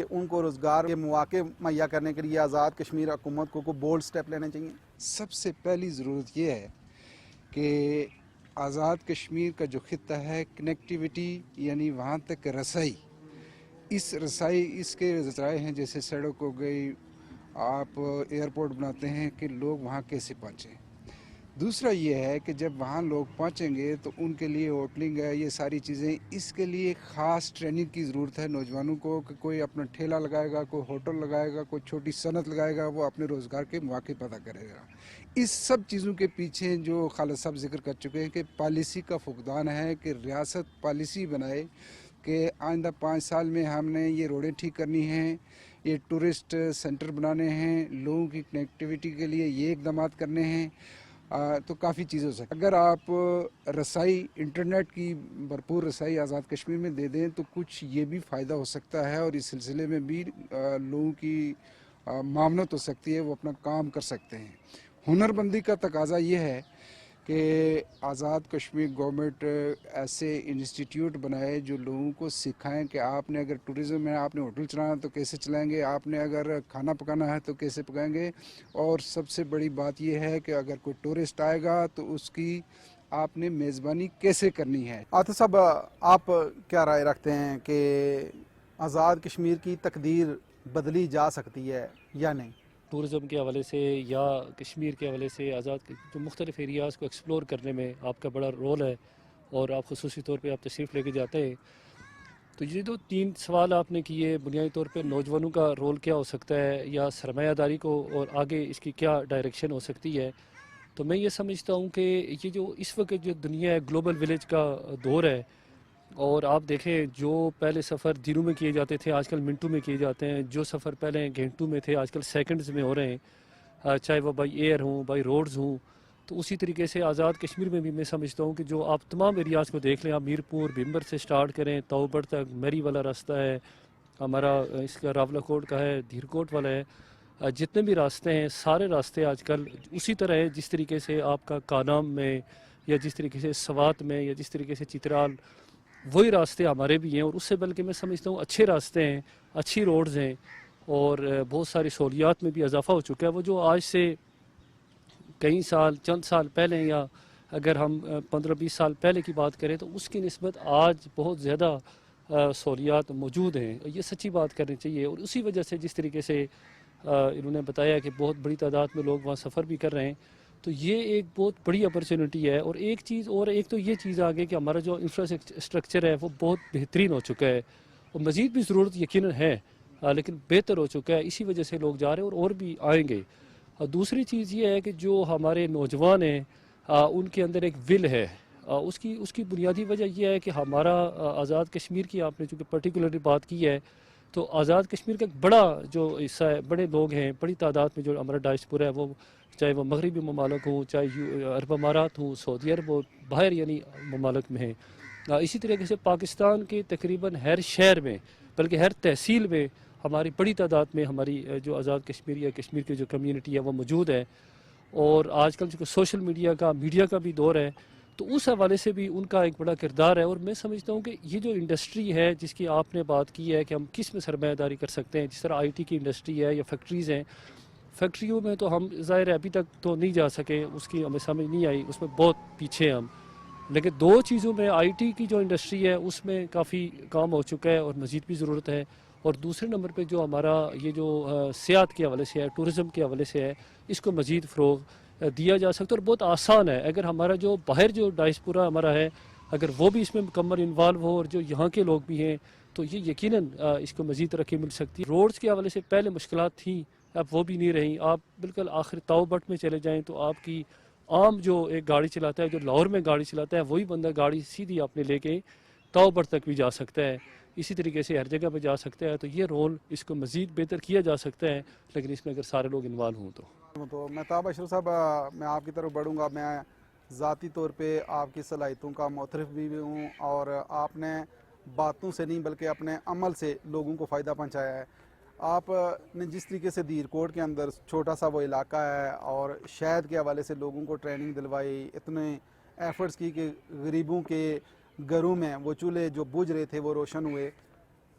کہ ان کو روزگار کے مواقع مہیا کرنے کے لیے آزاد کشمیر حکومت کو بولڈ سٹیپ لینے چاہیے؟ سب سے پہلی ضرورت یہ ہے کہ آزاد کشمیر کا جو خطہ ہے کنیکٹیویٹی یعنی وہاں تک رسائی، اس کے ذرائع ہیں جیسے سڑک ہو گئی، آپ ایئرپورٹ بناتے ہیں کہ لوگ وہاں کیسے پہنچیں۔ دوسرا یہ ہے کہ جب وہاں لوگ پہنچیں گے تو ان کے لیے ہوٹلنگ ہے، یہ ساری چیزیں، اس کے لیے خاص ٹریننگ کی ضرورت ہے نوجوانوں کو کہ کوئی اپنا ٹھیلا لگائے گا، کوئی ہوٹل لگائے گا، کوئی چھوٹی صنعت لگائے گا، وہ اپنے روزگار کے مواقع پیدا کرے گا۔ اس سب چیزوں کے پیچھے جو خالد صاحب ذکر کر چکے ہیں کہ پالیسی کا فقدان ہے، کہ ریاست پالیسی بنائے کہ آئندہ 5 سال میں ہم نے یہ روڈیں ٹھیک کرنی ہیں، یہ ٹورسٹ سینٹر بنانے ہیں، لوگوں کی کنیکٹیویٹی کے لیے یہ اقدامات کرنے ہیں، تو کافی چیزیں ہو سکتی۔ اگر آپ رسائی انٹرنیٹ کی بھرپور رسائی آزاد کشمیر میں دے دیں تو کچھ یہ بھی فائدہ ہو سکتا ہے، اور اس سلسلے میں بھی لوگوں کی معاونت ہو سکتی ہے، وہ اپنا کام کر سکتے ہیں۔ ہنر بندی کا تقاضا یہ ہے کہ آزاد کشمیر گورنمنٹ ایسے انسٹیٹیوٹ بنائے جو لوگوں کو سکھائیں کہ آپ نے اگر ٹورزم ہے، آپ نے ہوٹل چلانا تو کیسے چلائیں گے، آپ نے اگر کھانا پکانا ہے تو کیسے پکائیں گے، اور سب سے بڑی بات یہ ہے کہ اگر کوئی ٹورسٹ آئے گا تو اس کی آپ نے میزبانی کیسے کرنی ہے۔ عاطف صاحب، آپ کیا رائے رکھتے ہیں کہ آزاد کشمیر کی تقدیر بدلی جا سکتی ہے یا نہیں؟ ٹورزم کے حوالے سے یا کشمیر کے حوالے سے آزاد جو مختلف ایریاز کو ایکسپلور کرنے میں آپ کا بڑا رول ہے، اور آپ خصوصی طور پہ آپ تشریف لے کے جاتے ہیں، تو یہ جو 3 سوال آپ نے کیے، بنیادی طور پہ نوجوانوں کا رول کیا ہو سکتا ہے یا سرمایہ داری کو، اور آگے اس کی کیا ڈائریکشن ہو سکتی ہے، تو میں یہ سمجھتا ہوں کہ یہ جو اس وقت جو دنیا ہے گلوبل ولیج کا دور ہے، اور آپ دیکھیں جو پہلے سفر دنوں میں کیے جاتے تھے آج کل منٹوں میں کیے جاتے ہیں، جو سفر پہلے گھنٹوں میں تھے آج کل سیکنڈز میں ہو رہے ہیں، چاہے وہ بائی ایئر ہوں، بائی روڈز ہوں۔ تو اسی طریقے سے آزاد کشمیر میں بھی میں سمجھتا ہوں کہ جو آپ تمام ایریاز کو دیکھ لیں، آپ میرپور بھمبر سے سٹارٹ کریں، تاؤبڑ تک میری والا راستہ ہے ہمارا، اس کا راولہ کوٹ کا ہے، دھیر کوٹ والا ہے، جتنے بھی راستے ہیں سارے راستے آج کل اسی طرح ہیں جس طریقے سے آپ کا کانام میں، یا جس طریقے سے سوات میں، یا جس طریقے سے چترال، وہی راستے ہمارے بھی ہیں، اور اس سے بلکہ میں سمجھتا ہوں اچھے راستے ہیں، اچھی روڈز ہیں، اور بہت ساری سہولیات میں بھی اضافہ ہو چکا ہے۔ وہ جو آج سے کئی سال، چند سال پہلے، یا اگر ہم 15-20 سال پہلے کی بات کریں تو اس کی نسبت آج بہت زیادہ سہولیات موجود ہیں، یہ سچی بات کرنی چاہیے۔ اور اسی وجہ سے جس طریقے سے انہوں نے بتایا کہ بہت بڑی تعداد میں لوگ وہاں سفر بھی کر رہے ہیں، تو یہ ایک بہت بڑی اپرچونٹی ہے۔ اور ایک چیز، اور ایک تو یہ چیز آگے کہ ہمارا جو انفراسٹرکچر ہے وہ بہت بہترین ہو چکا ہے، اور مزید بھی ضرورت یقیناً ہے، لیکن بہتر ہو چکا ہے، اسی وجہ سے لوگ جا رہے ہیں اور بھی آئیں گے۔ دوسری چیز یہ ہے کہ جو ہمارے نوجوان ہیں ان کے اندر ایک ول ہے، اس کی بنیادی وجہ یہ ہے کہ ہمارا آزاد کشمیر کی آپ نے چونکہ پرٹیکولرلی بات کی ہے، تو آزاد کشمیر کا ایک بڑا جو حصہ ہے، بڑے لوگ ہیں، بڑی تعداد میں جو ہمارا ڈائسپورا ہے، وہ چاہے وہ مغربی ممالک ہوں، چاہے عرب امارات ہوں، سعودی عرب ہو، باہر یعنی ممالک میں ہیں۔ اسی طریقے سے پاکستان کے تقریباً ہر شہر میں، بلکہ ہر تحصیل میں ہماری بڑی تعداد میں ہماری جو آزاد کشمیر یا کشمیر کی جو کمیونٹی ہے وہ موجود ہے۔ اور آج کل جو سوشل میڈیا کا بھی دور ہے، تو اس حوالے سے بھی ان کا ایک بڑا کردار ہے۔ اور میں سمجھتا ہوں کہ یہ جو انڈسٹری ہے جس کی آپ نے بات کی ہے کہ ہم کس میں سرمایہ داری کر سکتے ہیں، جس طرح آئی ٹی کی انڈسٹری ہے یا فیکٹریز ہیں، فیکٹریوں میں تو ہم ظاہر ہے ابھی تک تو نہیں جا سکے، اس کی ہمیں سمجھ نہیں آئی، اس میں بہت پیچھے ہیں ہم، لیکن 2 چیزوں میں آئی ٹی کی جو انڈسٹری ہے اس میں کافی کام ہو چکا ہے اور مزید بھی ضرورت ہے۔ اور دوسرے نمبر پہ جو ہمارا یہ جو سیاحت کے حوالے سے ہے، ٹورزم کے حوالے سے ہے، اس کو مزید فروغ دیا جا سکتا ہے، اور بہت آسان ہے اگر ہمارا جو باہر جو ڈائسپورا ہمارا ہے اگر وہ بھی اس میں مکمل انوالو ہو، اور جو یہاں کے لوگ بھی ہیں، تو یہ یقیناً اس کو مزید ترقی مل سکتی ہے۔ روڈز کے حوالے سے پہلے مشکلات تھیں، اب وہ بھی نہیں رہیں۔ آپ بالکل آخر تاؤبٹ میں چلے جائیں تو آپ کی عام جو ایک گاڑی چلاتا ہے، جو لاہور میں گاڑی چلاتا ہے، وہی بندہ گاڑی سیدھی آپ نے لے کے تاؤبٹ تک بھی جا سکتا ہے، اسی طریقے سے ہر جگہ پہ جا سکتا ہے۔ تو یہ رول اس کو مزید بہتر کیا جا سکتا ہے، لیکن اس میں اگر سارے لوگ انوالو ہوں تو مہتاب اشرف صاحب، میں آپ کی طرف بڑھوں گا۔ میں ذاتی طور پہ آپ کی صلاحیتوں کا معترف بھی ہوں، اور آپ نے باتوں سے نہیں بلکہ اپنے عمل سے لوگوں کو فائدہ پہنچایا ہے۔ آپ نے جس طریقے سے دھیر کوٹ کے اندر چھوٹا سا وہ علاقہ ہے اور شہد کے حوالے سے لوگوں کو ٹریننگ دلوائی، اتنے ایفرٹس کی کہ غریبوں کے گھروں میں وہ چولہے جو بجھ رہے تھے وہ روشن ہوئے،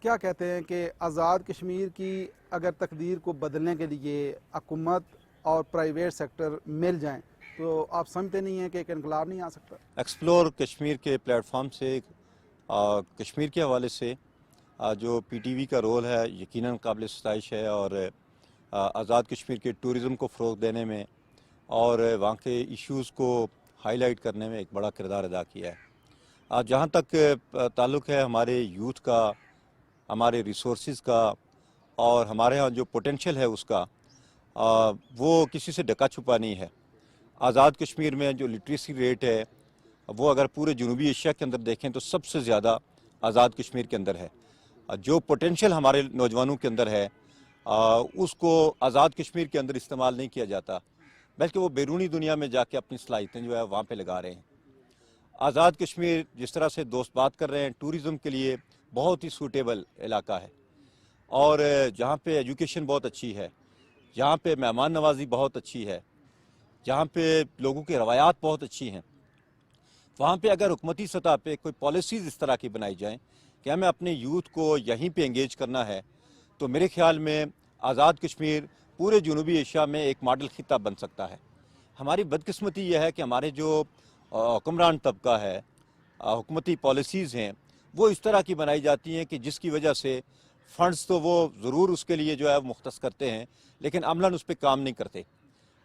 کیا کہتے ہیں کہ آزاد کشمیر کی اگر تقدیر کو بدلنے کے لیے حکومت اور پرائیویٹ سیکٹر مل جائیں تو آپ سمجھتے نہیں ہیں کہ ایک انقلاب نہیں آ سکتا؟ ایکسپلور کشمیر کے پلیٹ فارم سے کشمیر کے حوالے سے جو پی ٹی وی کا رول ہے یقیناً قابل ستائش ہے، اور آزاد کشمیر کے ٹورزم کو فروغ دینے میں اور وہاں کے ایشوز کو ہائی لائٹ کرنے میں ایک بڑا کردار ادا کیا ہے۔ جہاں تک تعلق ہے ہمارے یوتھ کا، ہمارے ریسورسز کا، اور ہمارے ہاں جو پوٹینشیل ہے اس کا، وہ کسی سے ڈکا چھپا نہیں ہے۔ آزاد کشمیر میں جو لٹریسی ریٹ ہے وہ اگر پورے جنوبی ایشیا کے اندر دیکھیں تو سب سے زیادہ آزاد کشمیر کے اندر ہے۔ جو پوٹینشیل ہمارے نوجوانوں کے اندر ہے اس کو آزاد کشمیر کے اندر استعمال نہیں کیا جاتا، بلکہ وہ بیرونی دنیا میں جا کے اپنی صلاحیتیں جو ہے وہاں پہ لگا رہے ہیں۔ آزاد کشمیر جس طرح سے دوست بات کر رہے ہیں، ٹورزم کے لیے بہت ہی سوٹیبل علاقہ ہے، اور جہاں پہ ایجوکیشن بہت اچھی ہے، جہاں پہ مہمان نوازی بہت اچھی ہے، جہاں پہ لوگوں کی روایات بہت اچھی ہیں، وہاں پہ اگر حکومتی سطح پہ کوئی پالیسیز اس طرح کی بنائی جائیں کہ ہمیں اپنے یوتھ کو یہیں پہ انگیج کرنا ہے، تو میرے خیال میں آزاد کشمیر پورے جنوبی ایشیا میں ایک ماڈل خطہ بن سکتا ہے۔ ہماری بدقسمتی یہ ہے کہ ہمارے جو حکمران طبقہ ہے، حکومتی پالیسیز ہیں، وہ اس طرح کی بنائی جاتی ہیں کہ جس کی وجہ سے فنڈز تو وہ ضرور اس کے لیے جو ہے مختص کرتے ہیں، لیکن عملاً اس پہ کام نہیں کرتے۔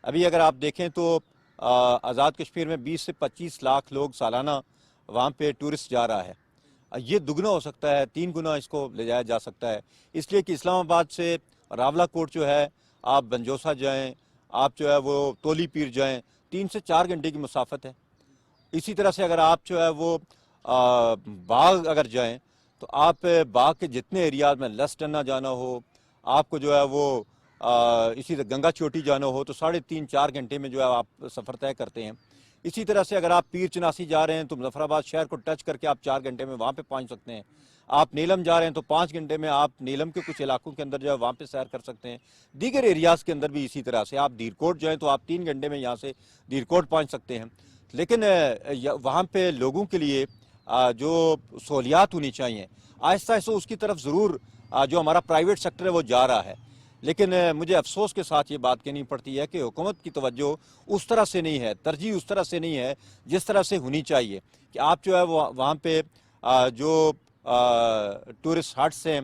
ابھی اگر آپ دیکھیں تو آزاد کشمیر میں 20 سے 25 لاکھ لوگ سالانہ وہاں پہ ٹورسٹ جا رہا ہے۔ یہ دگنا ہو سکتا ہے، 3 گنا اس کو لے جایا جا سکتا ہے، اس لیے کہ اسلام آباد سے راولہ کوٹ جو ہے، آپ بنجوسا جائیں، آپ جو ہے وہ تولی پیر جائیں، 3 سے 4 گھنٹے کی مسافت ہے۔ اسی طرح سے اگر آپ جو ہے وہ باغ اگر جائیں تو آپ باغ کے جتنے ایریاز میں لسٹنا جانا ہو، آپ کو جو ہے وہ اسی طرح گنگا چوٹی جانا ہو تو 3.5-4 گھنٹے میں جو ہے آپ سفر طے کرتے ہیں۔ اسی طرح سے اگر آپ پیر چناسی جا رہے ہیں تو مظفر آباد شہر کو ٹچ کر کے آپ 4 گھنٹے میں وہاں پہ پہنچ سکتے ہیں۔ آپ نیلم جا رہے ہیں تو 5 گھنٹے میں آپ نیلم کے کچھ علاقوں کے اندر جو ہے وہاں پہ سیر کر سکتے ہیں۔ دیگر ایریاز کے اندر بھی اسی طرح سے آپ دیرکوٹ جائیں تو آپ 3 گھنٹے میں یہاں سے دیرکوٹ پہنچ سکتے ہیں۔ لیکن وہاں پہ لوگوں کے لیے جو سہولیات ہونی چاہیے، آہستہ آہستہ اس کی طرف ضرور جو ہمارا پرائیویٹ سیکٹر ہے وہ جا رہا ہے، لیکن مجھے افسوس کے ساتھ یہ بات کہنی پڑتی ہے کہ حکومت کی توجہ اس طرح سے نہیں ہے، ترجیح اس طرح سے نہیں ہے جس طرح سے ہونی چاہیے کہ آپ جو ہے وہاں پہ جو ٹورسٹ ہٹس ہیں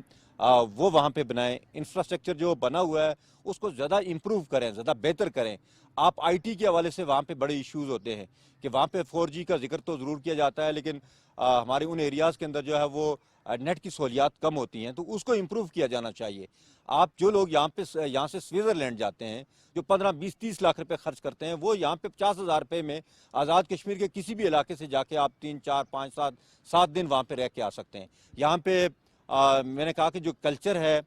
وہ وہاں پہ بنائیں، انفراسٹرکچر جو بنا ہوا ہے اس کو زیادہ امپروو کریں، زیادہ بہتر کریں۔ آپ آئی ٹی کے حوالے سے وہاں پہ بڑے ایشوز ہوتے ہیں کہ وہاں پہ 4G کا ذکر تو ضرور کیا جاتا ہے، لیکن ہمارے ان ایریاز کے اندر جو ہے وہ نیٹ کی سہولیات کم ہوتی ہیں، تو اس کو امپروو کیا جانا چاہیے۔ آپ جو لوگ یہاں سے سوئٹزرلینڈ جاتے ہیں، جو 15-20-30 لاکھ روپے خرچ کرتے ہیں، وہ یہاں پہ 50,000 روپے میں آزاد کشمیر کے کسی بھی علاقے سے جا کے آپ 3-4-5-7 دن وہاں پہ رہ کے آ سکتے ہیں۔ یہاں پہ میں نے کہا کہ جو کلچر ہے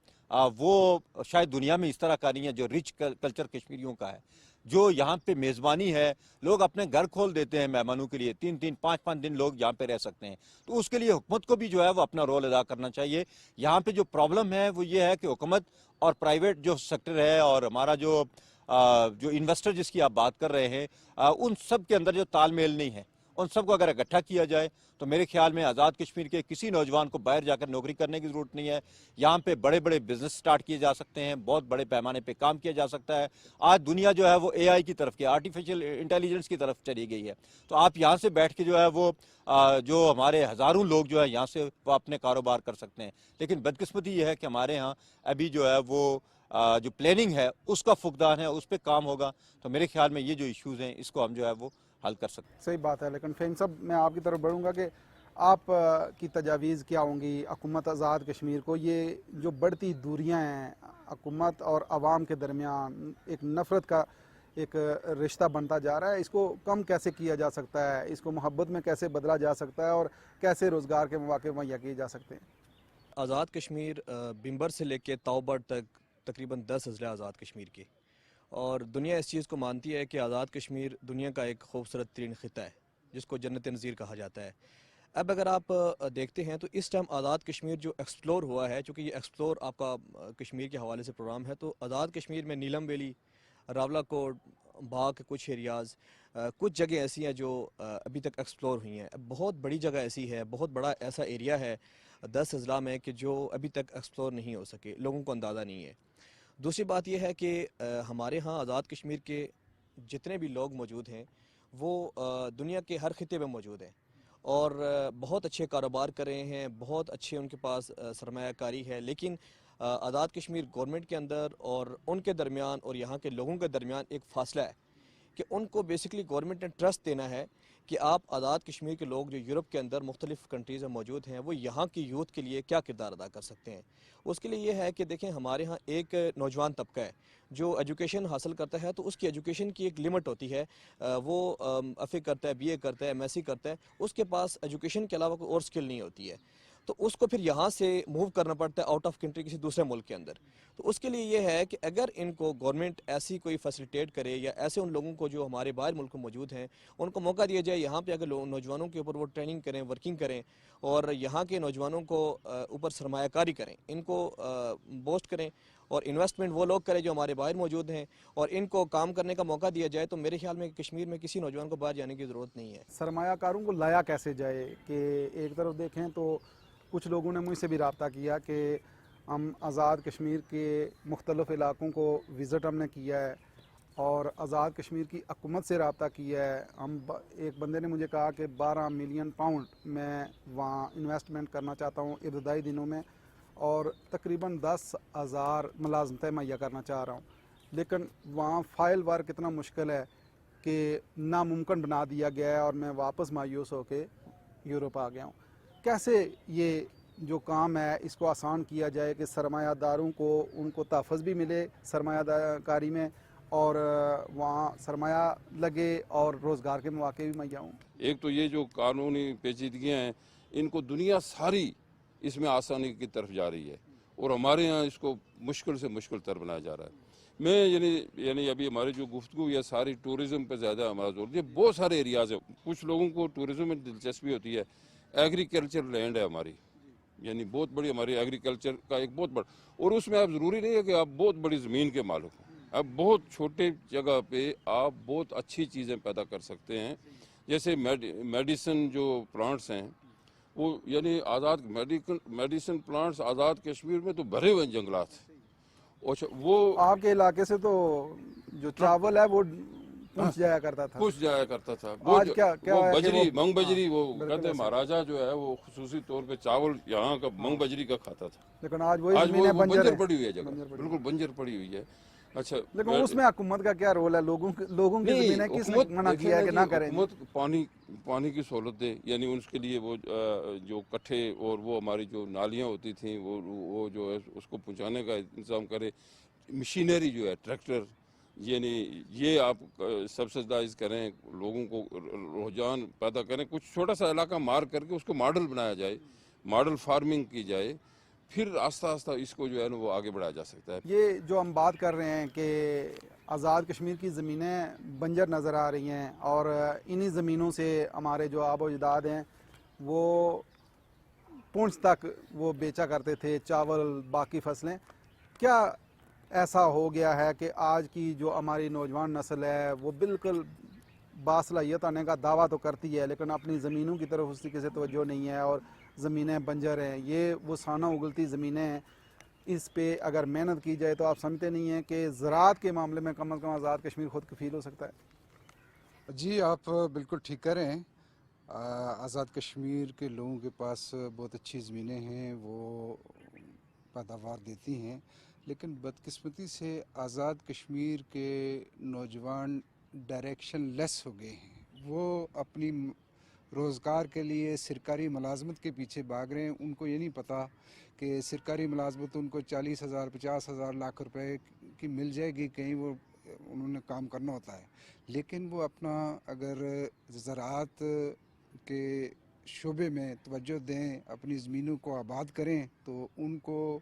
وہ شاید دنیا میں اس طرح کا نہیں ہے، جو رچ کلچر کشمیریوں کا ہے، جو یہاں پہ میزبانی ہے، لوگ اپنے گھر کھول دیتے ہیں مہمانوں کے لیے، 3-5 دن لوگ یہاں پہ رہ سکتے ہیں۔ تو اس کے لیے حکومت کو بھی جو ہے وہ اپنا رول ادا کرنا چاہیے۔ یہاں پہ جو پرابلم ہے وہ یہ ہے کہ حکومت اور پرائیویٹ جو سیکٹر ہے اور ہمارا جو انویسٹر جس کی آپ بات کر رہے ہیں، ان سب کے اندر جو تال میل نہیں ہے، ان سب کو اگر اکٹھا کیا جائے تو میرے خیال میں آزاد کشمیر کے کسی نوجوان کو باہر جا کر نوکری کرنے کی ضرورت نہیں ہے۔ یہاں پہ بڑے بڑے بزنس سٹارٹ کیے جا سکتے ہیں، بہت بڑے پیمانے پہ کام کیا جا سکتا ہے۔ آج دنیا جو ہے وہ AI کی طرف آرٹیفیشل انٹیلیجنس کی طرف چلی گئی ہے، تو آپ یہاں سے بیٹھ کے جو ہے وہ جو ہمارے ہزاروں لوگ جو ہے یہاں سے وہ اپنے کاروبار کر سکتے ہیں۔ لیکن بدقسمتی یہ ہے کہ ہمارے ہاں ابھی جو ہے وہ جو پلاننگ ہے اس کا فقدان ہے، اس پہ کام ہوگا تو میرے خیال میں یہ جو ایشوز ہیں اس کو ہم جو ہے وہ حل کر سکتے ہیں۔ صحیح بات ہے، لیکن فہیم صاحب میں آپ کی طرف بڑھوں گا کہ آپ کی تجاویز کیا ہوں گی حکومت آزاد کشمیر کو؟ یہ جو بڑھتی دوریاں ہیں حکومت اور عوام کے درمیان، ایک نفرت کا ایک رشتہ بنتا جا رہا ہے، اس کو کم کیسے کیا جا سکتا ہے؟ اس کو محبت میں کیسے بدلا جا سکتا ہے اور کیسے روزگار کے مواقع مہیا کیے جا سکتے ہیں؟ آزاد کشمیر بمبر سے لے کے تاوبر تک تقریباً 10 اضلاع آزاد کشمیر کے، اور دنیا اس چیز کو مانتی ہے کہ آزاد کشمیر دنیا کا ایک خوبصورت ترین خطہ ہے جس کو جنت نظیر کہا جاتا ہے۔ اب اگر آپ دیکھتے ہیں تو اس ٹائم آزاد کشمیر جو ایکسپلور ہوا ہے، چونکہ یہ ایکسپلور آپ کا کشمیر کے حوالے سے پروگرام ہے، تو آزاد کشمیر میں نیلم ویلی، راولہ کوٹ، باغ کے کچھ ایریاز، کچھ جگہ ایسی ہیں جو ابھی تک ایکسپلور ہوئی ہیں. بہت بڑی جگہ ایسی ہے, بہت بڑا ایسا ایریا ہے 10 اضلاع میں کہ جو ابھی تک ایکسپلور نہیں ہو سکے, لوگوں کو اندازہ نہیں ہے. دوسری بات یہ ہے کہ ہمارے ہاں آزاد کشمیر کے جتنے بھی لوگ موجود ہیں وہ دنیا کے ہر خطے میں موجود ہیں اور بہت اچھے کاروبار کر رہے ہیں, بہت اچھے ان کے پاس سرمایہ کاری ہے. لیکن آزاد کشمیر گورنمنٹ کے اندر اور ان کے درمیان اور یہاں کے لوگوں کے درمیان ایک فاصلہ ہے کہ ان کو بیسکلی گورنمنٹ نے ٹرسٹ دینا ہے کہ آپ آزاد کشمیر کے لوگ جو یورپ کے اندر مختلف کنٹریز میں موجود ہیں وہ یہاں کی یوتھ کے لیے کیا کردار ادا کر سکتے ہیں. اس کے لیے یہ ہے کہ دیکھیں ہمارے ہاں ایک نوجوان طبقہ ہے جو ایجوکیشن حاصل کرتا ہے تو اس کی ایجوکیشن کی ایک لمٹ ہوتی ہے. وہ ایف اے کرتا ہے, بی اے کرتا ہے, ایم ایس سی کرتا ہے, اس کے پاس ایجوکیشن کے علاوہ کوئی اور سکل نہیں ہوتی ہے, تو اس کو پھر یہاں سے موو کرنا پڑتا ہے آؤٹ آف کنٹری کسی دوسرے ملک کے اندر. تو اس کے لیے یہ ہے کہ اگر ان کو گورنمنٹ ایسی کوئی فیسیلیٹیٹ کرے یا ایسے ان لوگوں کو جو ہمارے باہر ملک میں موجود ہیں ان کو موقع دیا جائے یہاں پہ اگر نوجوانوں کے اوپر وہ ٹریننگ کریں, ورکنگ کریں اور یہاں کے نوجوانوں کو اوپر سرمایہ کاری کریں, ان کو بوسٹ کریں اور انویسٹمنٹ وہ لوگ کریں جو ہمارے باہر موجود ہیں اور ان کو کام کرنے کا موقع دیا جائے, تو میرے خیال میں کشمیر میں کسی نوجوان کو باہر جانے کی ضرورت نہیں ہے. سرمایہ کاروں کو لایا کیسے جائے کہ ایک طرف دیکھیں تو کچھ لوگوں نے مجھ سے بھی رابطہ کیا کہ ہم آزاد کشمیر کے مختلف علاقوں کو وزٹ ہم نے کیا ہے اور آزاد کشمیر کی حکومت سے رابطہ کیا ہے. ایک بندے نے مجھے کہا کہ 12 ملین پاؤنڈ میں وہاں انویسٹمنٹ کرنا چاہتا ہوں ابتدائی دنوں میں اور تقریباً 10,000 ملازمتیں مہیا کرنا چاہ رہا ہوں, لیکن وہاں فائل ورک اتنا مشکل ہے کہ ناممکن بنا دیا گیا ہے اور میں واپس مایوس ہو کے یورپ آ گیا ہوں. کیسے یہ جو کام ہے اس کو آسان کیا جائے کہ سرمایہ داروں کو ان کو تحفظ بھی ملے سرمایہ کاری میں اور وہاں سرمایہ لگے اور روزگار کے مواقع بھی مہیا ہوں؟ ایک تو یہ جو قانونی پیچیدگیاں ہیں ان کو دنیا ساری اس میں آسانی کی طرف جا رہی ہے اور ہمارے ہاں اس کو مشکل سے مشکل تر بنایا جا رہا ہے. میں یعنی ابھی ہماری جو گفتگو یہ ساری ٹورزم پہ زیادہ ہمارا زور دیا. بہت سارے ایریاز ہیں, کچھ لوگوں کو ٹورزم میں دلچسپی ہوتی ہے. ایگریکلچر لینڈ ہے ہماری, یعنی بہت بڑی ہماری ایگریکلچر کا ایک بہت بڑا, اور اس میں آپ ضروری نہیں ہے کہ آپ بہت بڑی زمین کے مالک ہوں, آپ بہت چھوٹے جگہ پہ آپ بہت اچھی چیزیں پیدا کر سکتے ہیں. جیسے میڈیسن جو پلانٹس ہیں وہ یعنی آزاد میڈیسن پلانٹس آزاد کشمیر میں تو بھرے ہوئے جنگلات ہیں. وہ آپ کے علاقے سے تو جو چاول ہے وہ پہنچ جایا کرتا تھا. کچھ جایا کرتا تھا. آج کیا وہ ہے کہ بجری منگ بجری وہ بالکل کہتے ہیں ایسے. مہاراجا جو ہے وہ خصوصی طور پہ چاول یہاں کا منگ بجری کا کھاتا تھا. لیکن آج وہی آج زمینیں وہ بنجر بنجر ہیں. پڑی ہوئی ہے جگہ, بنجر پڑی بالکل بنجر پڑی ہوئی ہے. اچھا لیکن اس میں حکومت کا کیا رول ہے؟ لوگوں کی زمینیں کس نے منع کیا ہے کہ نہ کریں؟ حکومت پانی کی سہولت دے, یعنی اس کے لیے وہ جو کٹھے اور وہ ہماری جو نالیاں ہوتی تھیں وہ جو ہے اس کو پہنچانے کا انتظام کرے. مشینری جو ہے ٹریکٹر, یعنی یہ آپ سبسڈائز کریں, لوگوں کو رجحان پیدا کریں, کچھ چھوٹا سا علاقہ مار کر کے اس کو ماڈل بنایا جائے, ماڈل فارمنگ کی جائے, پھر آہستہ آہستہ اس کو جو ہے نا وہ آگے بڑھایا جا سکتا ہے. یہ جو ہم بات کر رہے ہیں کہ آزاد کشمیر کی زمینیں بنجر نظر آ رہی ہیں اور انہی زمینوں سے ہمارے جو آب و اجداد ہیں وہ پونچھ تک وہ بیچا کرتے تھے چاول باقی فصلیں. کیا ایسا ہو گیا ہے کہ آج کی جو ہماری نوجوان نسل ہے وہ بالکل باصلاحیت آنے کا دعویٰ تو کرتی ہے لیکن اپنی زمینوں کی طرف اس طریقے سے توجہ نہیں ہے اور زمینیں بنجر ہیں؟ یہ وہ سانہ اگلتی زمینیں ہیں, اس پہ اگر محنت کی جائے تو آپ سمجھتے نہیں ہیں کہ زراعت کے معاملے میں کم از کم آزاد کشمیر خود کفیل ہو سکتا ہے؟ جی آپ بالکل ٹھیک کہہ رہے ہیں. آزاد کشمیر کے لوگوں کے پاس بہت اچھی زمینیں ہیں, وہ پیداوار دیتی ہیں, لیکن بدقسمتی سے آزاد کشمیر کے نوجوان ڈائریکشن لیس ہو گئے ہیں. وہ اپنی روزگار کے لیے سرکاری ملازمت کے پیچھے بھاگ رہے ہیں. ان کو یہ نہیں پتہ کہ سرکاری ملازمت ان کو 40,000 50,000 لاکھ روپے کی مل جائے گی, کہیں وہ انہوں نے کام کرنا ہوتا ہے. لیکن وہ اپنا اگر زراعت کے شعبے میں توجہ دیں, اپنی زمینوں کو آباد کریں تو ان کو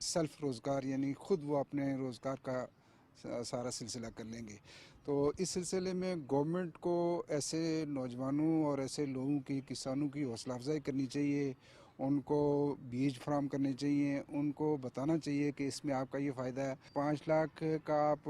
سیلف روزگار یعنی خود وہ اپنے روزگار کا سارا سلسلہ کر لیں گے. تو اس سلسلے میں گورنمنٹ کو ایسے نوجوانوں اور ایسے لوگوں کی, کسانوں کی حوصلہ افزائی کرنی چاہیے, ان کو بیج فراہم کرنے چاہیے, ان کو بتانا چاہیے کہ اس میں آپ کا یہ فائدہ ہے. 5 لاکھ کا آپ